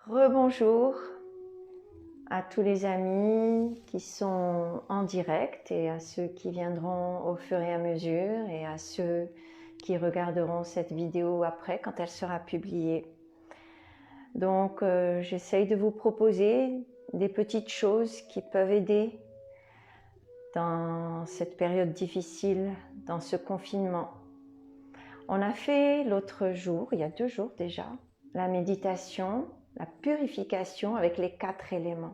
Rebonjour à tous les amis qui sont en direct et à ceux qui viendront au fur et à mesure et à ceux qui regarderont cette vidéo après quand elle sera publiée. Donc j'essaye de vous proposer des petites choses qui peuvent aider dans cette période difficile, dans ce confinement. On a fait l'autre jour, il y a 2 jours déjà, la méditation, la purification avec les 4 éléments.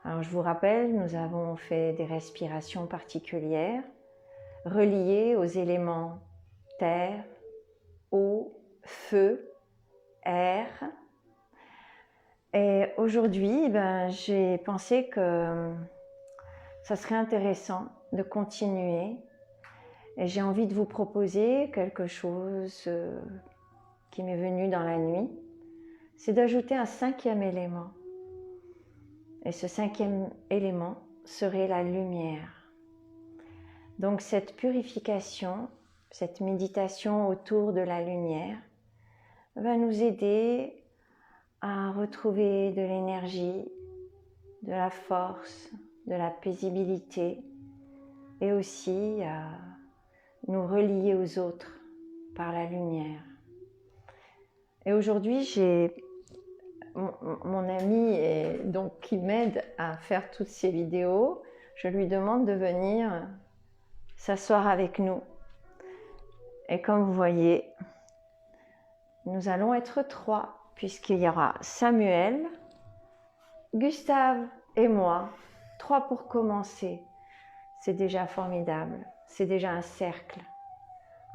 Alors je vous rappelle, nous avons fait des respirations particulières reliées aux éléments terre, eau, feu, air. Et aujourd'hui, j'ai pensé que ça serait intéressant de continuer. Et j'ai envie de vous proposer quelque chose qui m'est venu dans la nuit. C'est d'ajouter un 5e élément. Et ce 5e élément serait la lumière. Donc cette purification, cette méditation autour de la lumière va nous aider à retrouver de l'énergie, de la force, de la paisibilité et aussi à nous relier aux autres par la lumière. Et aujourd'hui, j'ai mon ami qui m'aide à faire toutes ces vidéos. Je lui demande de venir s'asseoir avec nous. Et comme vous voyez, nous allons être 3, puisqu'il y aura Samuel, Gustave et moi. 3 pour commencer. C'est déjà formidable. C'est déjà un cercle.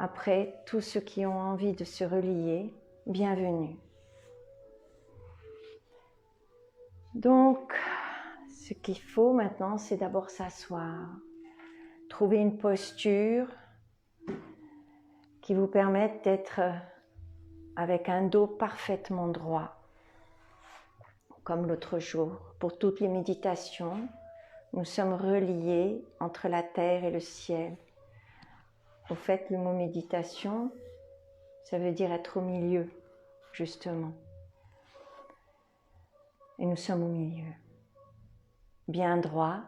Après, tous ceux qui ont envie de se relier, bienvenue. Donc, ce qu'il faut maintenant, c'est d'abord s'asseoir, trouver une posture qui vous permette d'être avec un dos parfaitement droit. Comme l'autre jour, pour toutes les méditations, nous sommes reliés entre la terre et le ciel. Au fait, le mot méditation, ça veut dire être au milieu, justement. Et nous sommes au milieu. Bien droit,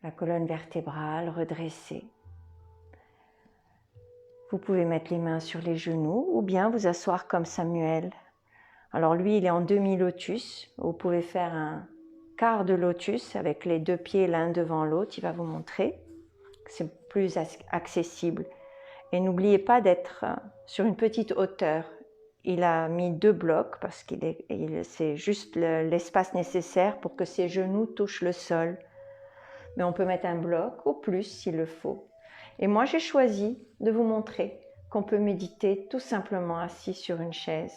la colonne vertébrale redressée. Vous pouvez mettre les mains sur les genoux ou bien vous asseoir comme Samuel. Alors lui, il est en demi-lotus. Vous pouvez faire un quart de lotus avec les 2 pieds l'un devant l'autre. Il va vous montrer. C'est plus accessible. Et n'oubliez pas d'être sur une petite hauteur. Il a mis 2 blocs parce c'est juste l'espace nécessaire pour que ses genoux touchent le sol. Mais on peut mettre un bloc ou plus s'il le faut. Et moi, j'ai choisi de vous montrer qu'on peut méditer tout simplement assis sur une chaise.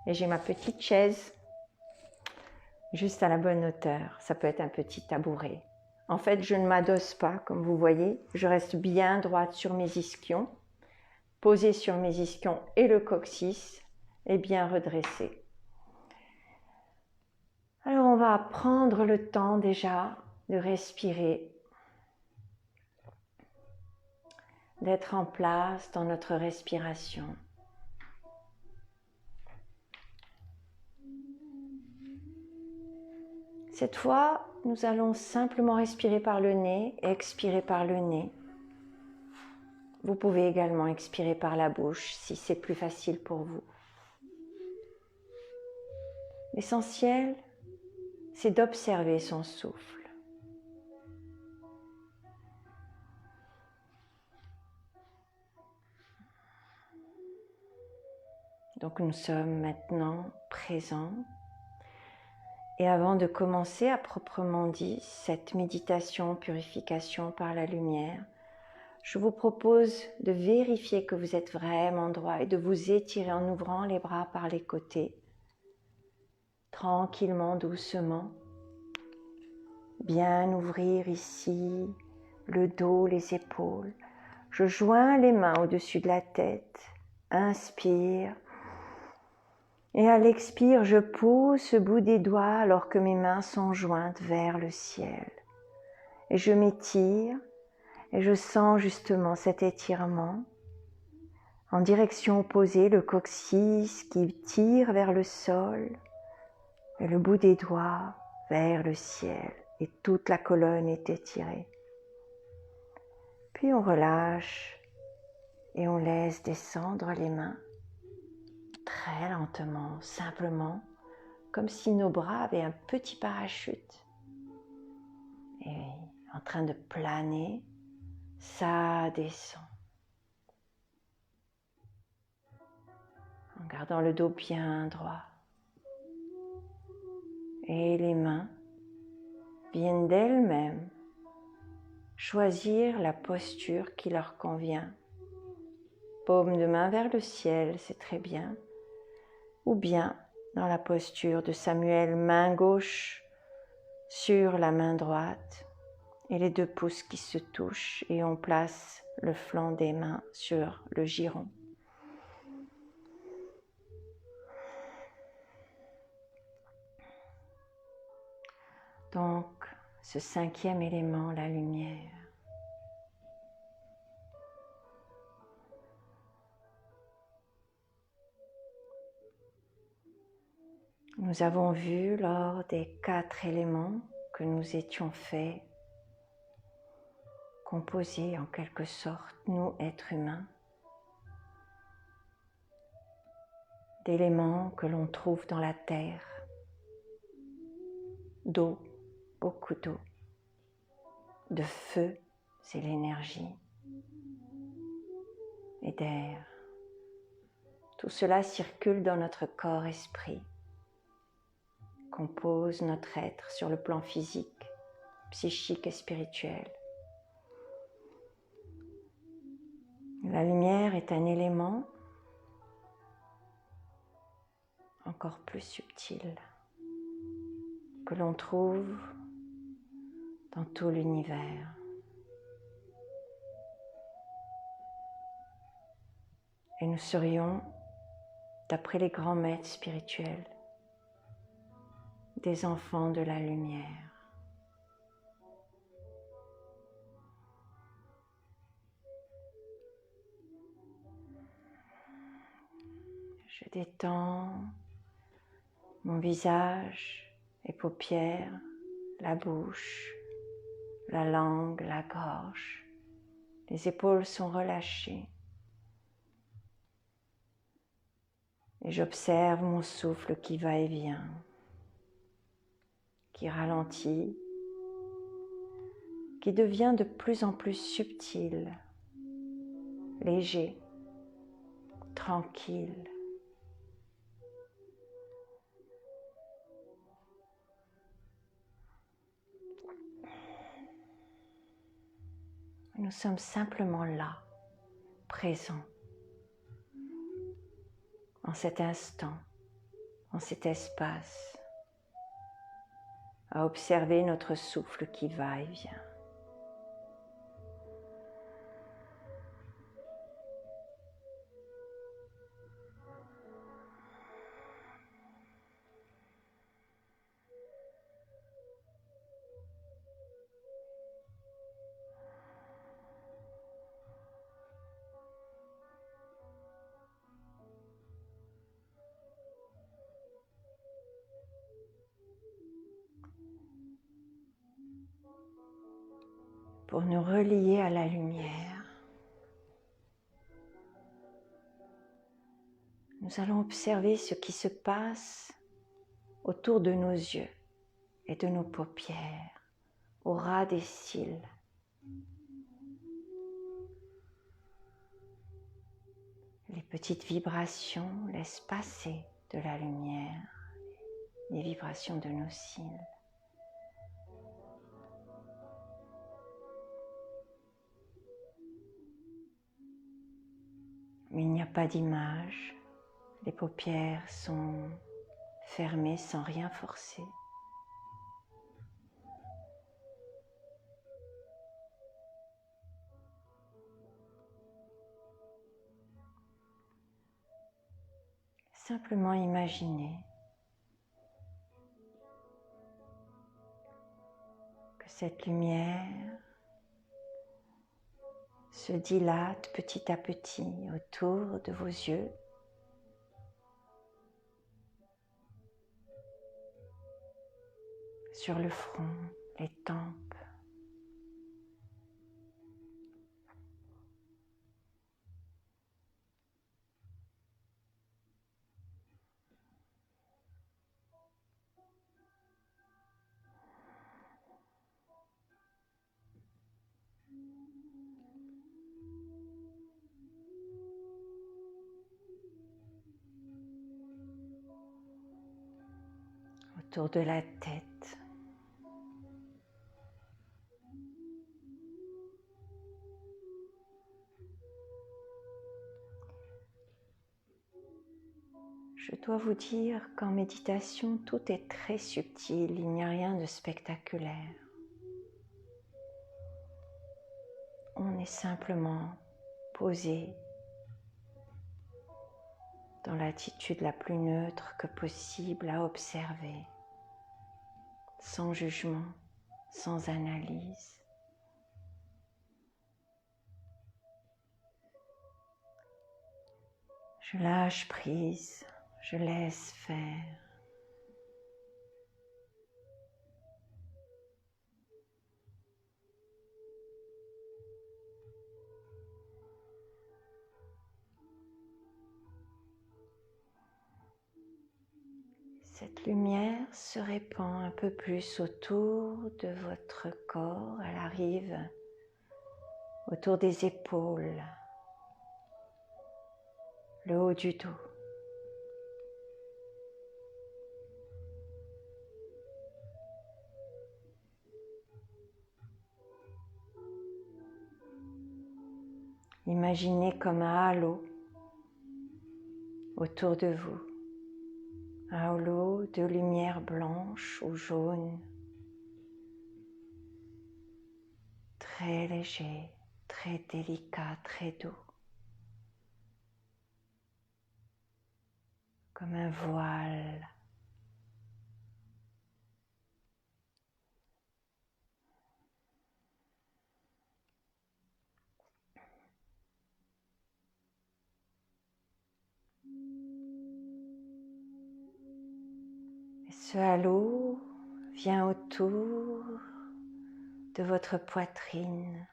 Et j'ai ma petite chaise juste à la bonne hauteur. Ça peut être un petit tabouret. En fait, je ne m'adosse pas, comme vous voyez. Je reste bien droite sur mes ischions, posée sur mes ischions et le coccyx est bien redressé. Alors, on va prendre le temps déjà de respirer, d'être en place dans notre respiration. Cette fois, nous allons simplement respirer par le nez et expirer par le nez. Vous pouvez également expirer par la bouche si c'est plus facile pour vous. L'essentiel, c'est d'observer son souffle. Donc nous sommes maintenant présents. Et avant de commencer à proprement dit cette méditation, purification par la lumière, je vous propose de vérifier que vous êtes vraiment droit et de vous étirer en ouvrant les bras par les côtés. Tranquillement, doucement. Bien ouvrir ici le dos, les épaules. Je joins les mains au-dessus de la tête. Inspire. Et à l'expire, je pousse le bout des doigts alors que mes mains sont jointes vers le ciel. Et je m'étire et je sens justement cet étirement En direction opposée, le coccyx qui tire vers le sol et le bout des doigts vers le ciel et toute la colonne est étirée. Puis on relâche et on laisse descendre les mains très lentement, simplement, comme si nos bras avaient un petit parachute. Et en train de planer, ça descend. En gardant le dos bien droit. Et les mains viennent d'elles-mêmes choisir la posture qui leur convient. Paume de main vers le ciel, c'est très bien. Ou bien dans la posture de Samuel, main gauche sur la main droite et les deux pouces qui se touchent et on place le flanc des mains sur le giron. Donc, ce cinquième élément, la lumière. Nous avons vu lors des 4 éléments que nous étions faits, composés en quelque sorte, nous êtres humains, d'éléments que l'on trouve dans la terre, d'eau, beaucoup d'eau, de feu, c'est l'énergie, et d'air. Tout cela circule dans notre corps-esprit, compose notre être sur le plan physique, psychique et spirituel. La lumière est un élément encore plus subtil que l'on trouve dans tout l'univers. Et nous serions, d'après les grands maîtres spirituels, des enfants de la lumière. Je détends mon visage, les paupières, la bouche, la langue, la gorge. Les épaules sont relâchées. Et j'observe mon souffle qui va et vient, qui ralentit, qui devient de plus en plus subtil, léger, tranquille. Nous sommes simplement là, présents, en cet instant, en cet espace, à observer notre souffle qui va et vient. Pour nous relier à la lumière, nous allons observer ce qui se passe autour de nos yeux et de nos paupières, au ras des cils. Les petites vibrations laissent passer de la lumière, les vibrations de nos cils. Mais il n'y a pas d'image, les paupières sont fermées sans rien forcer. Simplement imaginer que cette lumière se dilate petit à petit autour de vos yeux. Sur le front, les tempes. Autour de la tête. Je dois vous dire qu'en méditation, tout est très subtil, il n'y a rien de spectaculaire. On est simplement posé dans l'attitude la plus neutre que possible à observer, sans jugement, sans analyse. Je lâche prise, je laisse faire. Cette lumière se répand un peu plus autour de votre corps. Elle arrive autour des épaules, le haut du dos. Imaginez comme un halo autour de vous, un halo de lumière blanche ou jaune, très léger, très délicat, très doux, comme un voile. Et ce halo vient autour de votre poitrine.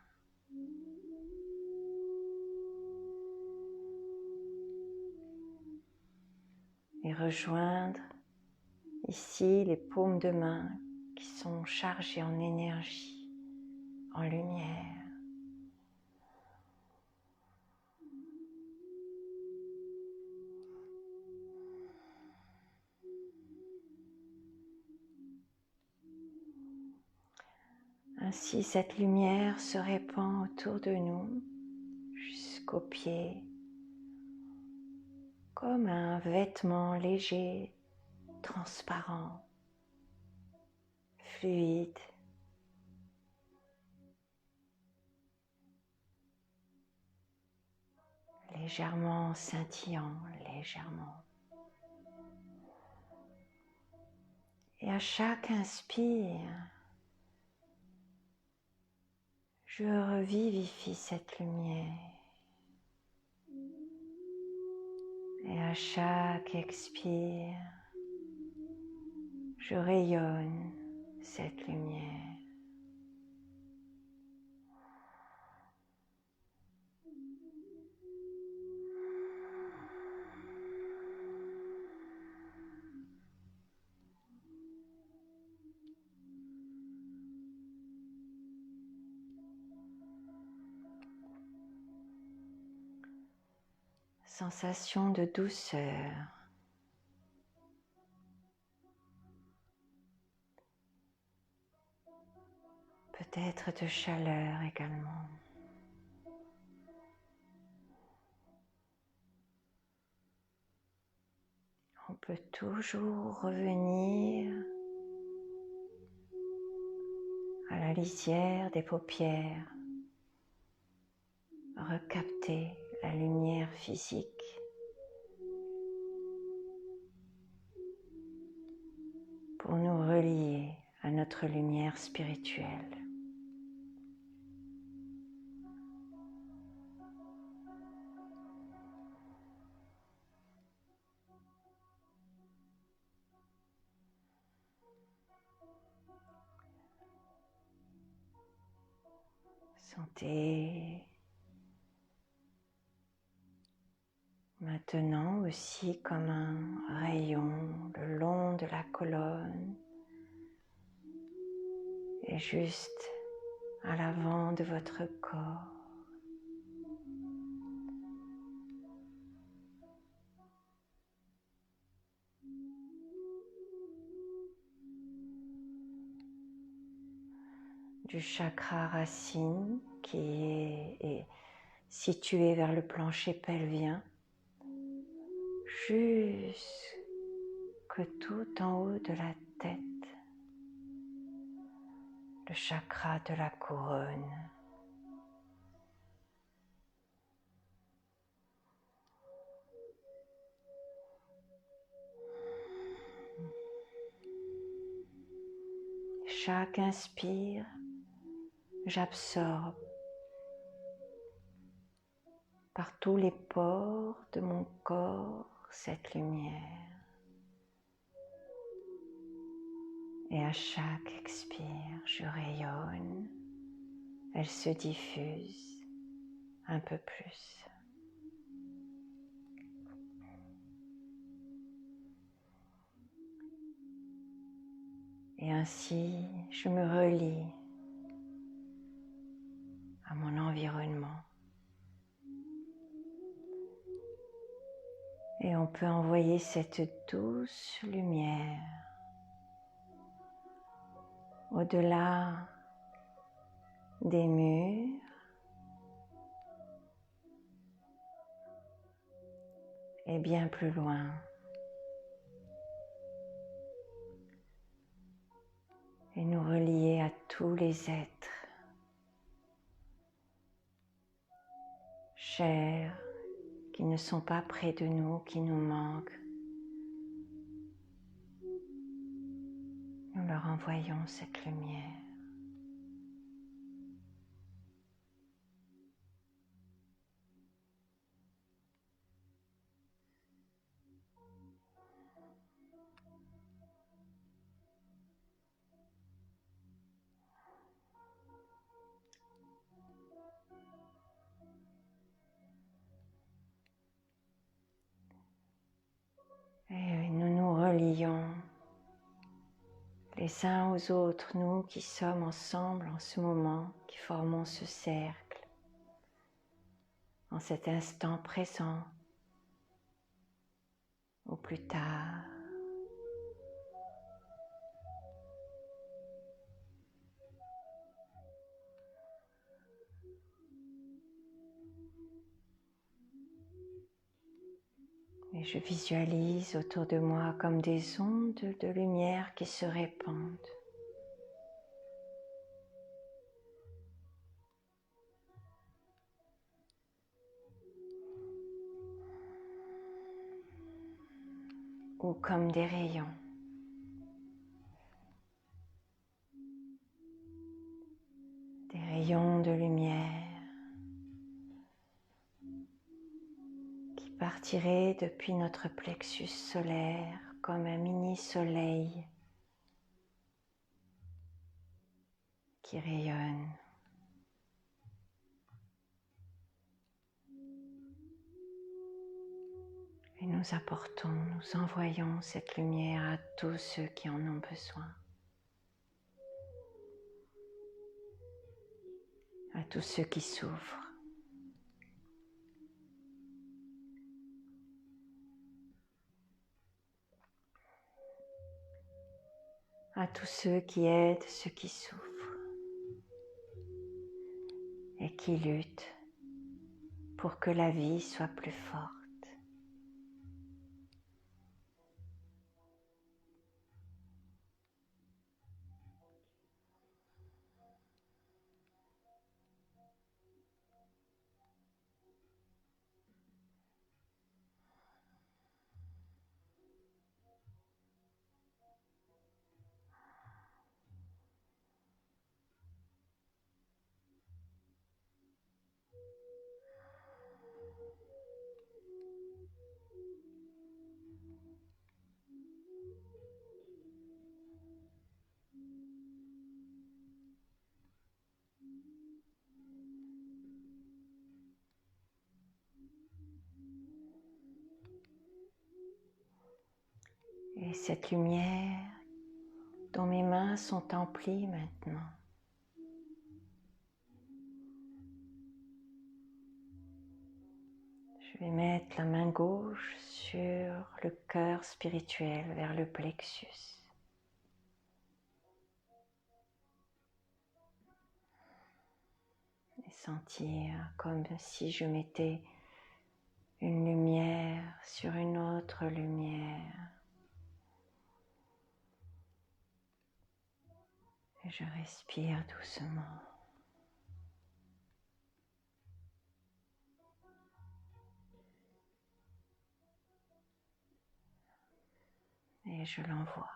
Et rejoindre ici les paumes de main qui sont chargées en énergie, en lumière. Ainsi, cette lumière se répand autour de nous jusqu'aux pieds, comme un vêtement léger, transparent, fluide. Légèrement scintillant, légèrement. Et à chaque inspire, je revivifie cette lumière. Et à chaque expire, je rayonne cette lumière. Sensation de douceur, peut-être de chaleur également. On peut toujours revenir à la lisière des paupières, recapter la lumière physique. Pour nous relier à notre lumière spirituelle. Sentez maintenant aussi comme un rayon le long de la colonne et juste à l'avant de votre corps. Du chakra racine qui est situé vers le plancher pelvien, jusque tout en haut de la tête, le chakra de la couronne. Chaque inspire, j'absorbe par tous les pores de mon corps cette lumière. Et à chaque expire, je rayonne, elle se diffuse un peu plus. Et ainsi, je me relie à mon environnement. Et on peut envoyer cette douce lumière au-delà des murs et bien plus loin. Et nous relier à tous les êtres chers qui ne sont pas près de nous, qui nous manquent. Nous leur envoyons cette lumière. Et nous nous relions les uns aux autres, nous qui sommes ensemble en ce moment, qui formons ce cercle, en cet instant présent, ou plus tard. Et je visualise autour de moi comme des ondes de lumière qui se répandent. Ou comme des rayons. Des rayons de lumière qui partiraient depuis notre plexus solaire comme un mini soleil qui rayonne. Et nous apportons, nous envoyons cette lumière à tous ceux qui en ont besoin. À tous ceux qui souffrent. À tous ceux qui aident ceux qui souffrent et qui luttent pour que la vie soit plus forte. Et cette lumière dont mes mains sont emplies maintenant. Je vais mettre la main gauche sur le cœur spirituel vers le plexus. Et sentir comme si je mettais une lumière sur une autre lumière. Et je respire doucement. Et je l'envoie.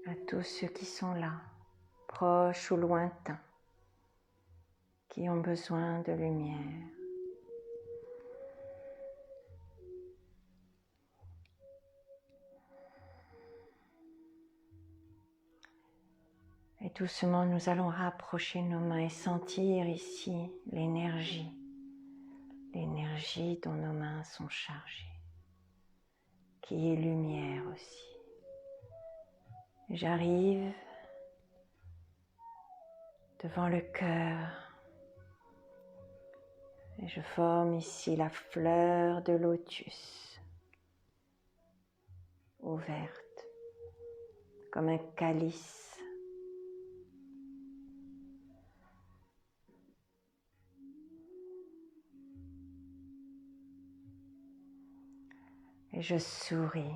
À tous ceux qui sont là, proches ou lointains, qui ont besoin de lumière. Et doucement, nous allons rapprocher nos mains et sentir ici l'énergie dont nos mains sont chargées, qui est lumière aussi. J'arrive devant le cœur et je forme ici la fleur de lotus, ouverte, comme un calice. Et je souris.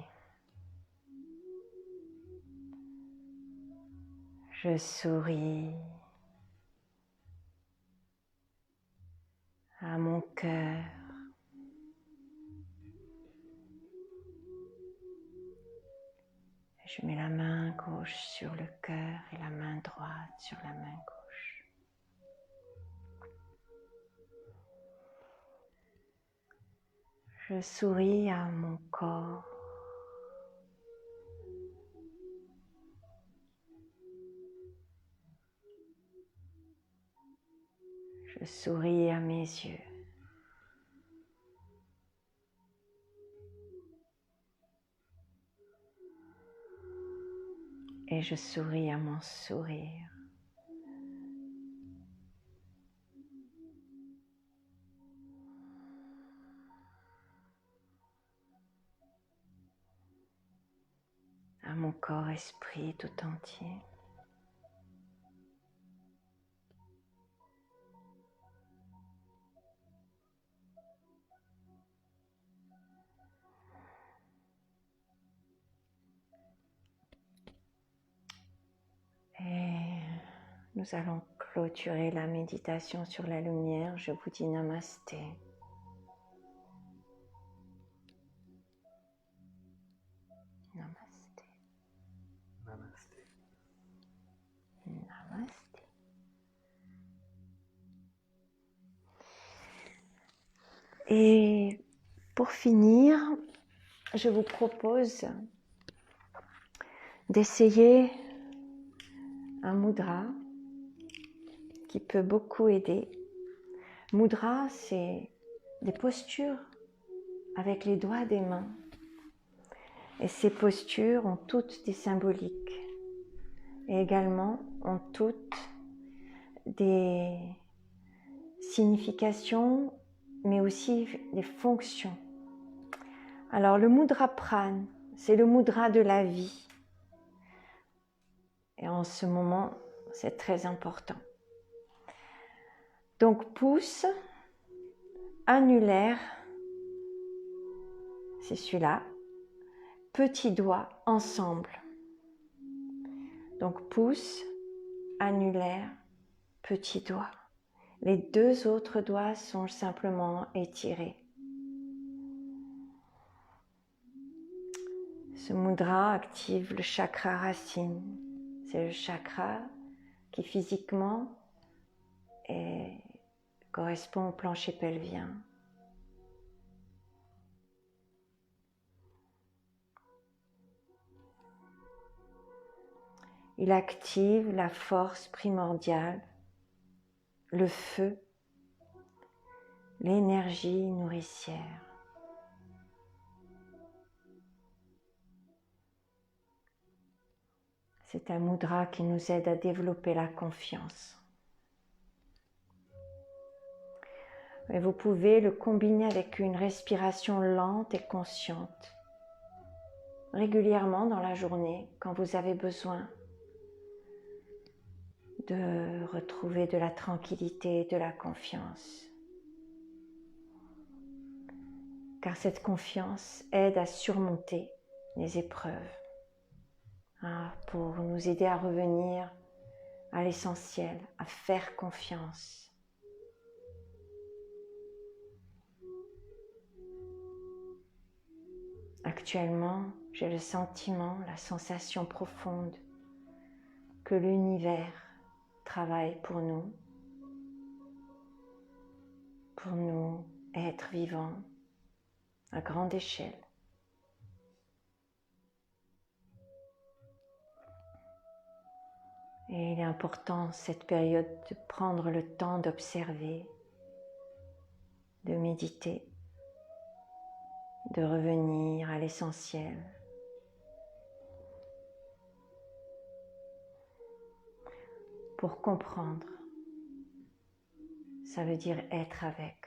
Je souris à mon cœur. Je mets la main gauche sur le cœur et la main droite sur la main gauche. Je souris à mon corps. Je souris à mes yeux. Et je souris à mon sourire. À mon corps-esprit tout entier. Et nous allons clôturer la méditation sur la lumière. Je vous dis namasté. Namasté. Namasté. Namasté. Et pour finir, je vous propose d'essayer un mudra qui peut beaucoup aider. Mudra, c'est des postures avec les doigts des mains. Et ces postures ont toutes des symboliques et également ont toutes des significations, mais aussi des fonctions. Alors le mudra prana, c'est le mudra de la vie. Et en ce moment, c'est très important. Donc pouce, annulaire, c'est celui-là, petit doigt ensemble. Donc pouce, annulaire, petit doigt. Les deux autres doigts sont simplement étirés. Ce mudra active le chakra racine. C'est le chakra qui physiquement correspond au plancher pelvien. Il active la force primordiale, le feu, l'énergie nourricière. C'est un mudra qui nous aide à développer la confiance. Et vous pouvez le combiner avec une respiration lente et consciente, régulièrement dans la journée, quand vous avez besoin de retrouver de la tranquillité, de la confiance. Car cette confiance aide à surmonter les épreuves, pour nous aider à revenir à l'essentiel, à faire confiance. Actuellement, j'ai le sentiment, la sensation profonde que l'univers travaille pour nous être vivants à grande échelle. Et il est important, cette période, de prendre le temps d'observer, de méditer, de revenir à l'essentiel. Pour comprendre, ça veut dire être avec.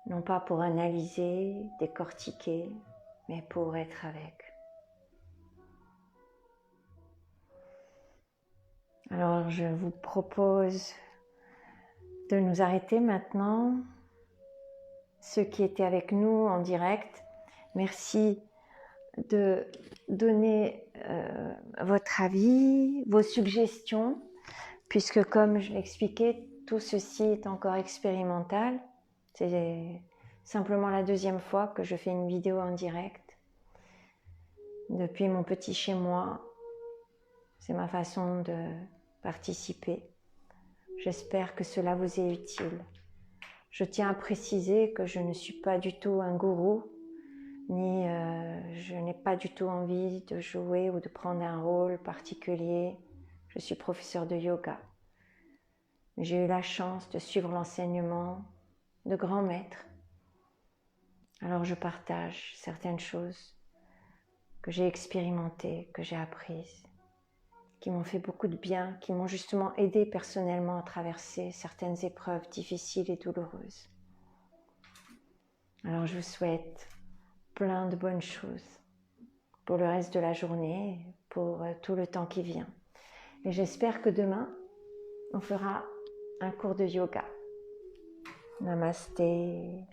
Non pas pour analyser, décortiquer, mais pour être avec. Alors je vous propose de nous arrêter maintenant. Ceux qui étaient avec nous en direct, merci de donner votre avis, vos suggestions, puisque comme je l'expliquais, tout ceci est encore expérimental. C'est simplement la deuxième fois que je fais une vidéo en direct. Depuis mon petit chez moi, c'est ma façon de participer. J'espère que cela vous est utile. Je tiens à préciser que je ne suis pas du tout un gourou, ni je n'ai pas du tout envie de jouer ou de prendre un rôle particulier. Je suis professeur de yoga. J'ai eu la chance de suivre l'enseignement de grands maîtres. Alors je partage certaines choses que j'ai expérimentées, que j'ai apprises, qui m'ont fait beaucoup de bien, qui m'ont justement aidé personnellement à traverser certaines épreuves difficiles et douloureuses. Alors je vous souhaite plein de bonnes choses pour le reste de la journée, pour tout le temps qui vient. Et j'espère que demain, on fera un cours de yoga. Namasté.